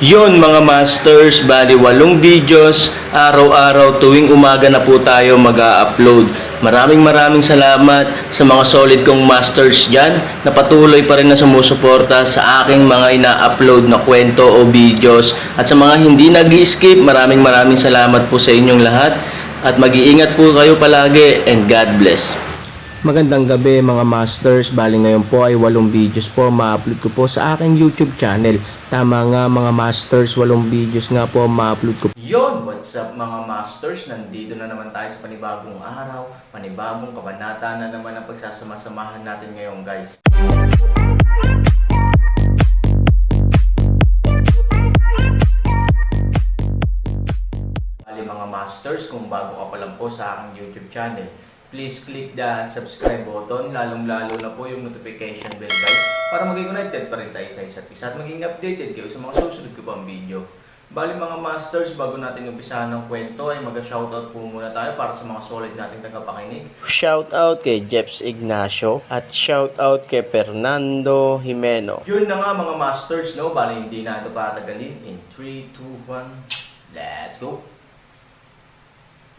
Yon mga masters, bali 8 videos, araw-araw tuwing umaga na po tayo mag-a-upload. Maraming salamat sa mga solid kong masters dyan na patuloy pa rin na sumusuporta sa aking mga ina-upload na kwento o videos. At sa mga hindi nag-skip, maraming salamat po sa inyong lahat. At mag-iingat po kayo palagi and God bless. Magandang gabi mga masters, bali ngayon po ay 8 videos po ma-upload ko po sa aking YouTube channel. Tama nga mga masters, 8 videos nga po ma-upload ko. Yon, what's up mga masters? Nandito na naman tayo sa panibagong araw, panibagong kabanata na naman ang pagsasama-samahan natin ngayon guys. Bali mga masters, kung bago ka pa lang po sa aking YouTube channel, please click the subscribe button, lalong-lalo na po yung notification bell guys, para maging connected pa rin tayo sa isa't isa at maging updated kayo sa mga susunod ko pang video. Bali mga masters, bago natin umpisahan ng kwento ay mag-shoutout po muna tayo para sa mga solid nating tagapakinig. Shoutout kay Jeps Ignacio at shoutout kay Fernando Jimeno. Yun na nga mga masters, no? Bali hindi na ito patagalin. In 3, 2, 1, let's go!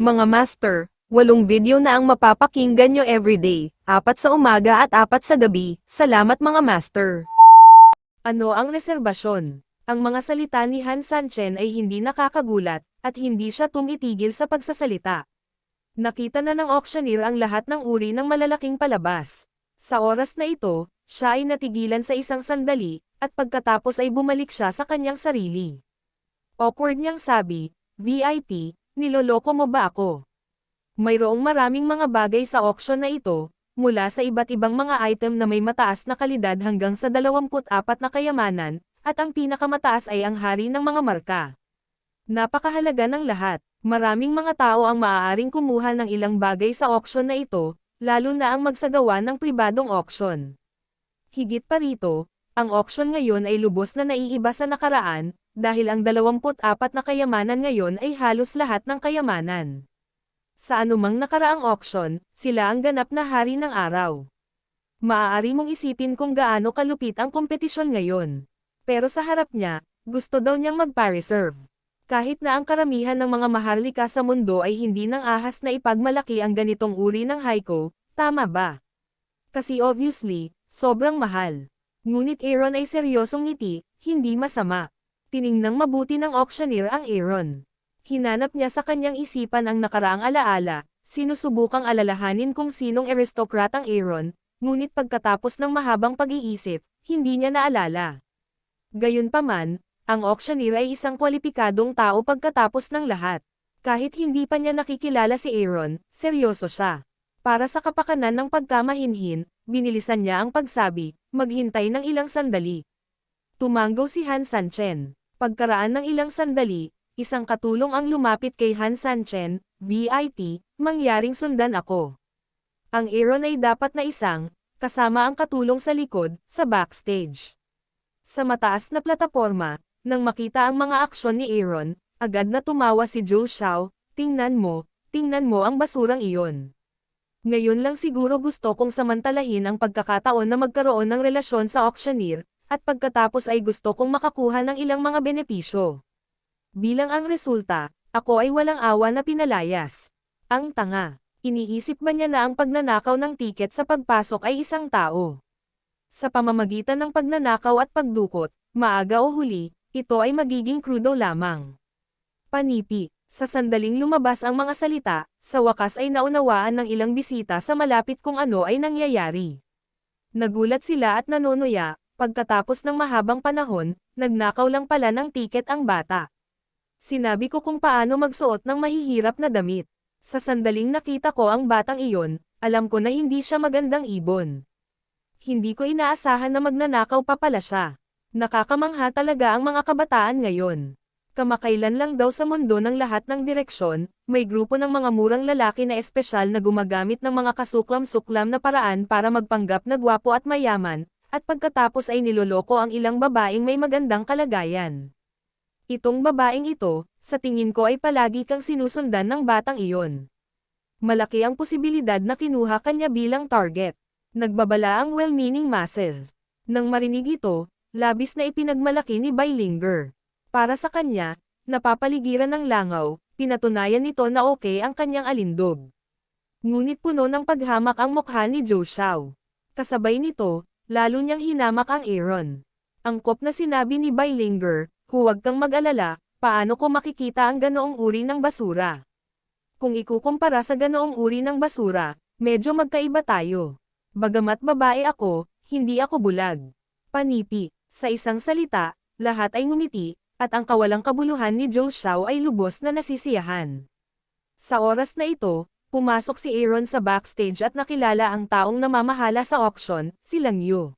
Mga master, 8 video na ang mapapakinggan nyo everyday, 4 sa umaga at 4 sa gabi. Salamat mga master. Ano ang reserbasyon? Ang mga salita ni Han Sanchen ay hindi nakakagulat, at hindi siya tumitigil sa pagsasalita. Nakita na ng auctioneer ang lahat ng uri ng malalaking palabas. Sa oras na ito, siya ay natigilan sa isang sandali, at pagkatapos ay bumalik siya sa kanyang sarili. Awkward niyang sabi, VIP, niloloko mo ba ako? Mayroong maraming mga bagay sa auction na ito, mula sa iba't ibang mga item na may mataas na kalidad hanggang sa 24 na kayamanan, at ang pinakamataas ay ang hari ng mga marka. Napakahalaga ng lahat, maraming mga tao ang maaaring kumuha ng ilang bagay sa auction na ito, lalo na ang magsagawa ng pribadong auction. Higit pa rito, ang auction ngayon ay lubos na naiiba sa nakaraan, dahil ang 24 na kayamanan ngayon ay halos lahat ng kayamanan. Sa anumang nakaraang auction, sila ang ganap na hari ng araw. Maaari mong isipin kung gaano kalupit ang kompetisyon ngayon. Pero sa harap niya, gusto daw niyang magpa-reserve. Kahit na ang karamihan ng mga maharlika sa mundo ay hindi nang ahas na ipagmalaki ang ganitong uri ng Heiko, tama ba? Kasi obviously, sobrang mahal. Ngunit Aaron ay seryosong ngiti, hindi masama. Tiningnang mabuti ng auctioneer ang Aaron. Hinanap niya sa kanyang isipan ang nakaraang alaala, sinusubukang alalahanin kung sinong aristocrat ang Aaron, ngunit pagkatapos ng mahabang pag-iisip, hindi niya naalala. Gayunpaman, ang auctioneer ay isang kwalipikadong tao pagkatapos ng lahat. Kahit hindi pa niya nakikilala si Aaron, seryoso siya. Para sa kapakanan ng pagkamahinhin, binilisan niya ang pagsabi, maghintay ng ilang sandali. Tumanggo si Han Sanchen. Pagkaraan ng ilang sandali, isang katulong ang lumapit kay Han Sanchen, VIP, mangyaring sundan ako. Ang Aaron ay dapat na isang, kasama ang katulong sa likod, sa backstage. Sa mataas na plataporma, nang makita ang mga aksyon ni Aaron, agad na tumawa si Zhou Xiao, tingnan mo ang basurang iyon. Ngayon lang siguro gusto kong samantalahin ang pagkakataon na magkaroon ng relasyon sa auctioneer, at pagkatapos ay gusto kong makakuha ng ilang mga benepisyo. Bilang ang resulta, ako ay walang awa na pinalayas. Ang tanga. Iniisip ba niya na ang pagnanakaw ng tiket sa pagpasok ay isang tao? Sa pamamagitan ng pagnanakaw at pagdukot, maaga o huli, ito ay magiging krudo lamang. Panipi. Sa sandaling lumabas ang mga salita, sa wakas ay naunawaan ng ilang bisita sa malapit kung ano ay nangyayari. Nagulat sila at nanonoya, pagkatapos ng mahabang panahon, nagnakaw lang pala ng tiket ang bata. Sinabi ko kung paano magsuot ng mahihirap na damit. Sa sandaling nakita ko ang batang iyon, alam ko na hindi siya magandang ibon. Hindi ko inaasahan na magnanakaw pa pala siya. Nakakamangha talaga ang mga kabataan ngayon. Kamakailan lang daw sa mundo ng lahat ng direksyon, may grupo ng mga murang lalaki na espesyal na gumagamit ng mga kasuklam-suklam na paraan para magpanggap na gwapo at mayaman, at pagkatapos ay niloloko ang ilang babaeng may magandang kalagayan. Itong babaeng ito, sa tingin ko ay palagi kang sinusundan ng batang iyon. Malaki ang posibilidad na kinuha kanya bilang target. Nagbabala ang well-meaning masses. Nang marinig ito, labis na ipinagmalaki ni Bailinger. Para sa kanya, napapaligiran ng langaw, pinatunayan nito na okay ang kanyang alindog. Ngunit puno ng paghamak ang mukha ni Zhou Xiao. Kasabay nito, lalo niyang hinamak ang Aaron. Angkop na sinabi ni Beilinger, huwag kang mag-alala, paano ko makikita ang ganoong uri ng basura? Kung ikukumpara sa ganoong uri ng basura, medyo magkaiba tayo. Bagamat babae ako, hindi ako bulag. Panipi, sa isang salita, lahat ay ngumiti, at ang kawalang kabuluhan ni Zhou Xiao ay lubos na nasisiyahan. Sa oras na ito, pumasok si Aaron sa backstage at nakilala ang taong namamahala sa auction, si Lang Yu.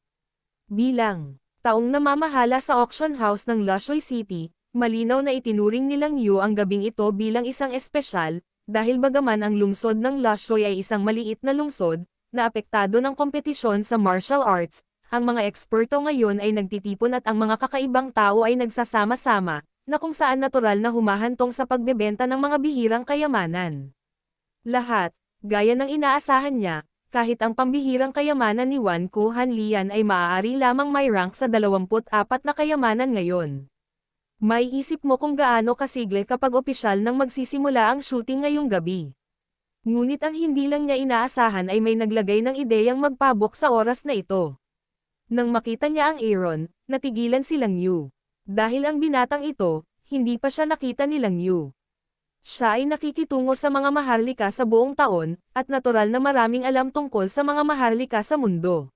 Bilang taong namamahala sa auction house ng Lushoy City, malinaw na itinuring ni Lang Yu ang gabing ito bilang isang espesyal, dahil bagaman ang lungsod ng Lushoy ay isang maliit na lungsod, na apektado ng kompetisyon sa martial arts, ang mga eksperto ngayon ay nagtitipon at ang mga kakaibang tao ay nagsasama-sama, na kung saan natural na humahantong sa pagbebenta ng mga bihirang kayamanan. Lahat, gaya ng inaasahan niya, kahit ang pambihirang kayamanan ni Wan Kuhan Lian ay maaari lamang may rank sa 24 na kayamanan ngayon. May isip mo kung gaano kasigle kapag opisyal nang magsisimula ang shooting ngayong gabi. Ngunit ang hindi lang niya inaasahan ay may naglagay ng ideyang magpabok sa oras na ito. Nang makita niya ang Aaron, natigilan si Lang Yu. Dahil ang binatang ito, hindi pa siya nakita ni Lang Yu. Siya ay nakikitungo sa mga maharlika sa buong taon, at natural na maraming alam tungkol sa mga maharlika sa mundo.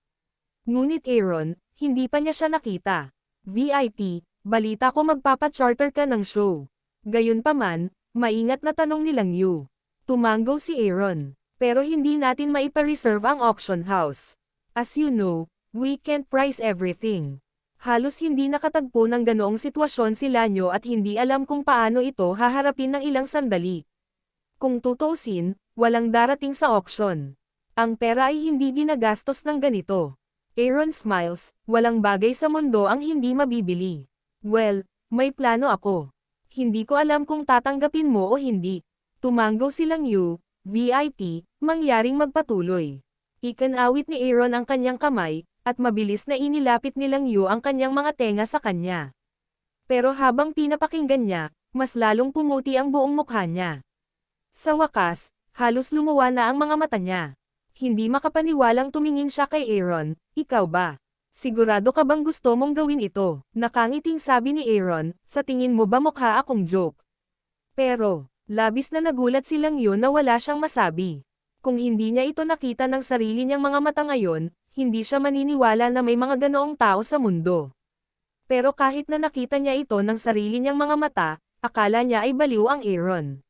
Ngunit Aaron, hindi pa niya siya nakita. VIP, balita ko magpapacharter ka ng show. Gayunpaman, maingat na tanong ni Lang Yu. Tumanggo si Aaron. Pero hindi natin maipa-reserve ang auction house. As you know, we can't price everything. Halos hindi nakatagpo ng ganoong sitwasyon si Lanyo at hindi alam kung paano ito haharapin ng ilang sandali. Kung tutuusin, walang darating sa auction. Ang pera ay hindi ginagastos ng ganito. Aaron smiles, walang bagay sa mundo ang hindi mabibili. Well, may plano ako. Hindi ko alam kung tatanggapin mo o hindi. Tumanggo si Lang Yu, VIP, mangyaring magpatuloy. Ikanawit ni Aaron ang kanyang kamay, at mabilis na inilapit ni Lang Yu ang kanyang mga tenga sa kanya. Pero habang pinapakinggan niya, mas lalong pumuti ang buong mukha niya. Sa wakas, halos lumuwa na ang mga mata niya. Hindi makapaniwalang tumingin siya kay Aaron, ikaw ba? Sigurado ka bang gusto mong gawin ito? Nakangiting sabi ni Aaron, sa tingin mo ba mukha akong joke? Pero, labis na nagulat si Lang Yu na wala siyang masabi. Kung hindi niya ito nakita ng sarili niyang mga mata ngayon, hindi siya maniniwala na may mga ganoong tao sa mundo. Pero kahit na nakita niya ito ng sarili niyang mga mata, akala niya ay baliw ang Aaron.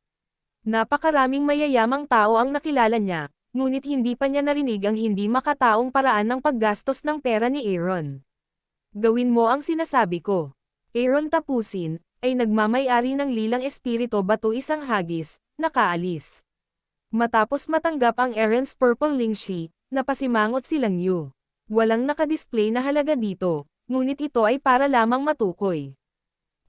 Napakaraming mayayamang tao ang nakilala niya, ngunit hindi pa niya narinig ang hindi makataong paraan ng paggastos ng pera ni Aaron. Gawin mo ang sinasabi ko. Aaron tapusin, ay nagmamay-ari ng lilang espirito bato isang hagis, nakaalis. Matapos matanggap ang Aaron's purple lingshi, napasimangot si Lang Yu. Walang nakadisplay na halaga dito, ngunit ito ay para lamang matukoy.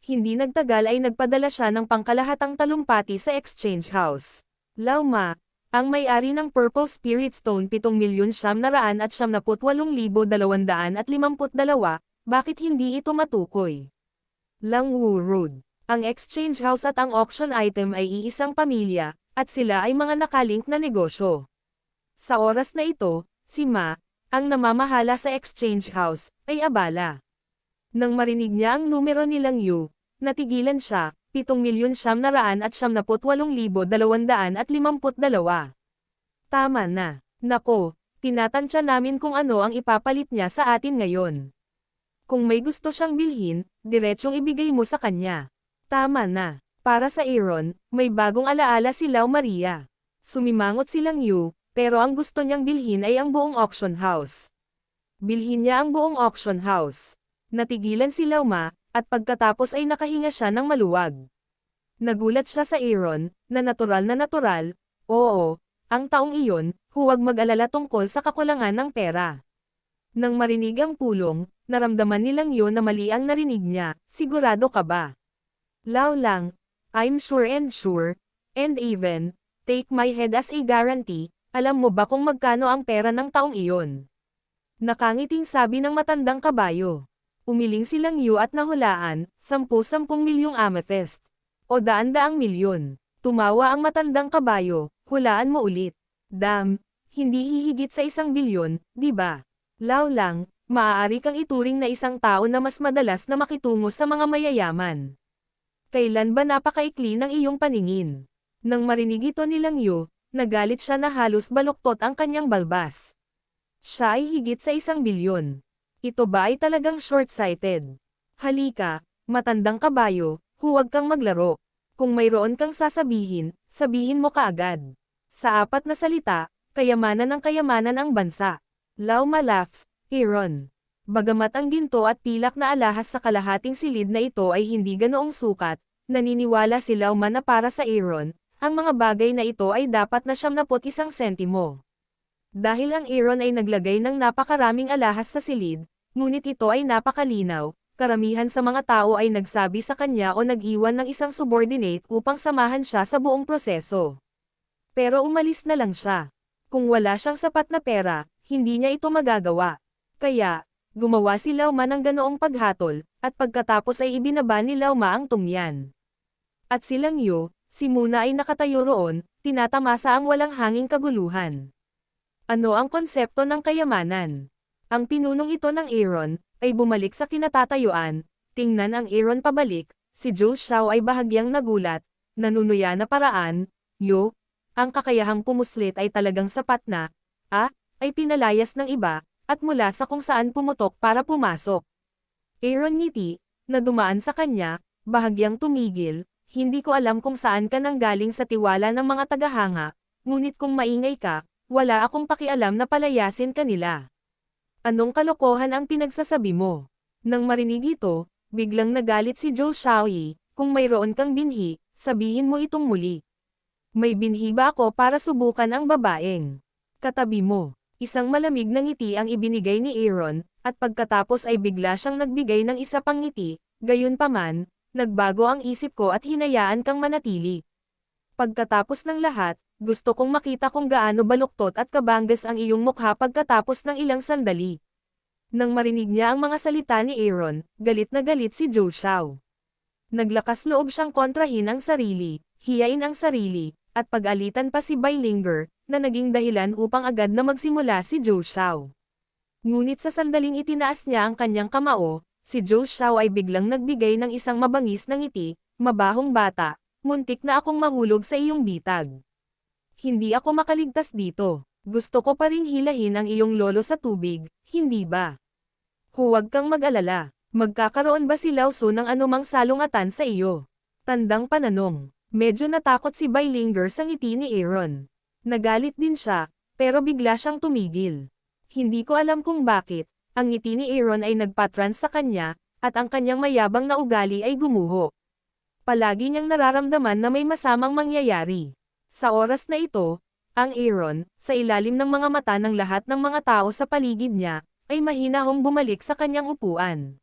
Hindi nagtagal ay nagpadala siya ng pangkalahatang talumpati sa exchange house. Lauma, ang may-ari ng Purple Spirit Stone 7,998,252, bakit hindi ito matukoy? Lang Wu Road. Ang exchange house at ang auction item ay iisang pamilya, at sila ay mga nakalink na negosyo. Sa oras na ito, si Ma, ang namamahala sa exchange house, ay abala. Nang marinig niya ang numero ni Lang Yu, natigilan siya, 7,998,252. Tama na. Nako, tinatansya namin kung ano ang ipapalit niya sa atin ngayon. Kung may gusto siyang bilhin, diretsong ibigay mo sa kanya. Tama na. Para sa Aaron, may bagong alaala si Lau Maria. Sumimangot si Lang Yu, pero ang gusto niyang bilhin ay ang buong auction house. Bilhin niya ang buong auction house. Natigilan si Lauma, at pagkatapos ay nakahinga siya ng maluwag. Nagulat siya sa Aaron, na natural, oo, ang taong iyon, huwag mag-alala tungkol sa kakulangan ng pera. Nang marinig ang pulong, naramdaman ni Lang Yu na mali ang narinig niya, sigurado ka ba? Lau lang, I'm sure, and even, take my head as a guarantee, alam mo ba kung magkano ang pera ng taong iyon? Nakangiting sabi ng matandang kabayo. Umiling silang Yu at nahulaan, 10-10 milyong amethyst. O daan-daang milyon. Tumawa ang matandang kabayo, hulaan mo ulit. Dam, hindi hihigit sa 1 bilyon, di ba? Lao lang, maaari kang ituring na isang tao na mas madalas na makitungo sa mga mayayaman. Kailan ba napakaikli ng iyong paningin? Nang marinig ito nilang Yu, nagalit siya na halos baluktot ang kanyang balbas. Siya ay higit sa 1 bilyon. Ito ba ay talagang short-sighted? Halika, matandang kabayo, huwag kang maglaro. Kung mayroon kang sasabihin, sabihin mo kaagad. Sa 4 na salita, kayamanan ng kayamanan ang bansa. Lao laughs, Aaron. Bagamat ang ginto at pilak na alahas sa kalahating silid na ito ay hindi ganoong sukat, naniniwala si Lao Man na para sa Aaron, ang mga bagay na ito ay dapat na 71 sentimo. Dahil ang Aaron ay naglagay ng napakaraming alahas sa silid, ngunit ito ay napakalinaw, karamihan sa mga tao ay nagsabi sa kanya o nag-iwan ng isang subordinate upang samahan siya sa buong proseso. Pero umalis na lang siya. Kung wala siyang sapat na pera, hindi niya ito magagawa. Kaya, gumawa si Lao Ma ng ganoong paghatol, at pagkatapos ay ibinaba ni Lao Ma ang tungyan. At silang Yu, si Muna ay nakatayo roon, tinatamasa ang walang hanging kaguluhan. Ano ang konsepto ng kayamanan? Ang pinunong ito ng Aaron, ay bumalik sa kinatatayuan, tingnan ang Aaron pabalik, si Zhou Xiao ay bahagyang nagulat, nanunuya na paraan, Yu, ang kakayahang pumuslit ay talagang sapat na, ay pinalayas ng iba, at mula sa kung saan pumutok para pumasok. Aaron ngiti, na dumaan sa kanya, bahagyang tumigil, hindi ko alam kung saan ka nanggaling sa tiwala ng mga tagahanga, ngunit kung maingay ka, wala akong pakialam na palayasin ka nila. Anong kalokohan ang pinagsasabi mo? Nang marinig ito, biglang nagalit si Zhou Xiaoyi, kung mayroon kang binhi, sabihin mo itong muli. May binhi ba ako para subukan ang babaeng? Katabi mo. Isang malamig na ngiti ang ibinigay ni Aaron, at pagkatapos ay bigla siyang nagbigay ng isa pang ngiti, gayunpaman, nagbago ang isip ko at hinayaan kang manatili. Pagkatapos ng lahat, gusto kong makita kung gaano baluktot at kabanggas ang iyong mukha pagkatapos ng ilang sandali. Nang marinig niya ang mga salita ni Aaron, galit na galit si Zhou Xiao. Naglakas loob siyang kontrahin ang sarili, hiyain ang sarili, at pag-alitan pa si Beilinger, na naging dahilan upang agad na magsimula si Zhou Xiao. Ngunit sa sandaling itinaas niya ang kanyang kamao, si Zhou Xiao ay biglang nagbigay ng isang mabangis na ngiti, mabahong bata, muntik na akong mahulog sa iyong bitag. Hindi ako makaligtas dito. Gusto ko pa ring hilahin ang iyong lolo sa tubig, hindi ba? Huwag kang mag-alala. Magkakaroon ba si Lao Su ng anumang salungatan sa iyo? Tandang pananong. Medyo natakot si Beilinger sa ngiti ni Aaron. Nagalit din siya, pero bigla siyang tumigil. Hindi ko alam kung bakit, ang ngiti ni Aaron ay nagpatrans sa kanya, at ang kanyang mayabang na ugali ay gumuho. Palagi niyang nararamdaman na may masamang mangyayari. Sa oras na ito, ang Aaron, sa ilalim ng mga mata ng lahat ng mga tao sa paligid niya, ay mahinahong bumalik sa kanyang upuan.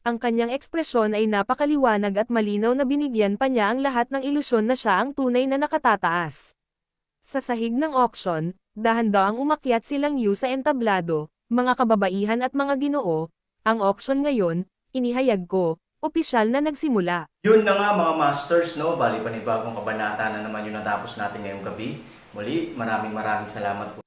Ang kanyang ekspresyon ay napakaliwanag at malinaw na binigyan pa niya ang lahat ng ilusyon na siya ang tunay na nakatataas. Sa sahig ng auction, dahan-daang umakyat silang Yu sa entablado, mga kababaihan at mga ginoo, ang auction ngayon, inihayag ko, opisyal na nagsimula. Yun na nga mga masters, no? Bali panibagong kabanata na naman yung natapos natin ngayong gabi. Muli, maraming salamat po